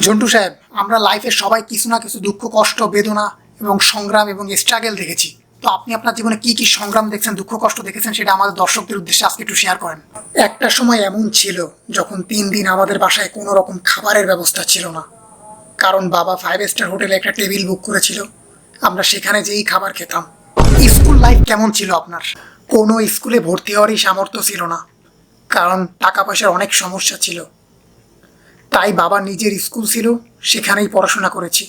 ঝন্টু সাহেব, আমরা লাইফে সবাই কিছু না কিছু দুঃখ, কষ্ট, বেদনা এবং সংগ্রাম এবং স্ট্রাগল দেখেছি। তো আপনি আপনার জীবনে কি কি সংগ্রাম দেখছেন, দুঃখ কষ্ট দেখেছেন, সেটা আমাদের দর্শকদের উদ্দেশ্যে আজকে একটু শেয়ার করেন। একটা সময় এমন ছিল যখন 3 দিন আমাদের বাসায় কোনো রকম খাবারের ব্যবস্থা ছিল না, কারণ বাবা 5 স্টার হোটেলে একটা টেবিল বুক করেছিল। আমরা সেখানে যেই খাবার খেতাম। স্কুল লাইফ কেমন ছিল আপনার? কোনো স্কুলে ভর্তি হওয়ারই সামর্থ্য ছিল না, কারণ টাকা পয়সার অনেক সমস্যা ছিল। তাই বাবা নিজের স্কুল ছিল, সেখানেই পড়াশোনা করেছি।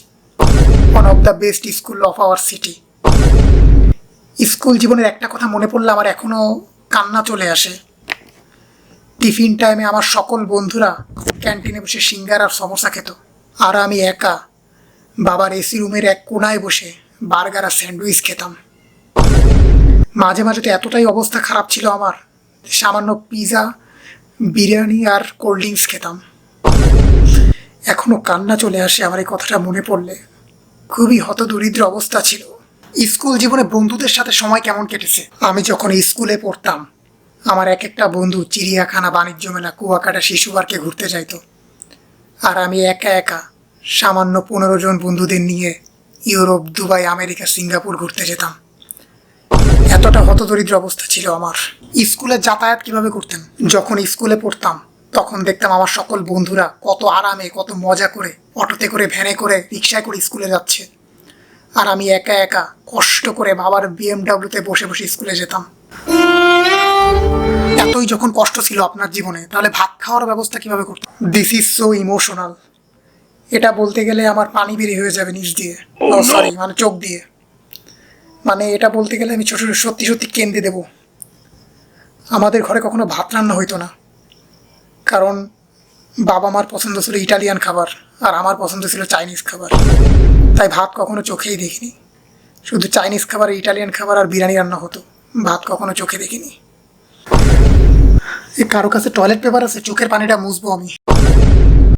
One of the best school of our city. School জীবনের একটা কথা মনে পড়লে আমার এখনও কান্না চলে আসে। টিফিন টাইমে আমার সকল বন্ধুরা ক্যান্টিনে বসে সিঙ্গার আর সমোসা খেত, আর আমি একা বাবার এসি রুমের এক কোনায় বসে বার্গার আর স্যান্ডউইচ খেতাম। মাঝে মাঝে তো এতটাই অবস্থা খারাপ ছিল আমার, সামান্য পিৎজা, বিরিয়ানি আর কোল্ড ড্রিঙ্কস খেতাম। এখনও কান্না চলে আসে আমার এই কথাটা মনে পড়লে। খুবই হতদরিদ্র অবস্থা ছিল। স্কুল জীবনে বন্ধুদের সাথে সময় কেমন কেটেছে? আমি যখন স্কুলে পড়তাম, আমার এক একটা বন্ধু চিড়িয়াখানা, বাণিজ্য মেলা, কুয়াকাটা, শিশু পার্কে ঘুরতে যাইতো, আর আমি একা একা সামান্য 15 জন বন্ধুদের নিয়ে ইউরোপ, দুবাই, আমেরিকা, সিঙ্গাপুর ঘুরতে যেতাম। এতটা হতদরিদ্র অবস্থা ছিল আমার। স্কুলে যাতায়াত কিভাবে করতেন? যখন স্কুলে পড়তাম তখন দেখতাম আমার সকল বন্ধুরা কত আরামে, কত মজা করে অটোতে করে, ভ্যানে করে, রিক্সায় করে স্কুলে যাচ্ছে, আর আমি একা একা কষ্ট করে বাবার বিএমডাব্লিউতে বসে বসে স্কুলে যেতাম। এতই যখন কষ্ট ছিল আপনার জীবনে, তাহলে ভাত খাওয়ার ব্যবস্থা কিভাবে করতেন? This is so emotional. এটা বলতে গেলে আমার পানি বেরিয়ে হয়ে যাবে নিচ দিয়ে, সরি, মানে চোখ দিয়ে। মানে এটা বলতে গেলে আমি ছোট সত্যি সত্যি কেঁদে দেব। আমাদের ঘরে কখনো ভাত রান্না হইতো না, কারণ বাবা মার পছন্দ ছিল ইটালিয়ান খাবার আর আমার পছন্দ ছিল চাইনিজ খাবার। তাই ভাত কখনো চোখেই দেখিনি। শুধু চাইনিজ খাবার, ইটালিয়ান খাবার আর বিরিয়ানি রান্না হতো, ভাত কখনো চোখে দেখিনি। কারো কাছে টয়লেট পেপার আছে? চোখের পানিটা মুছবো আমি।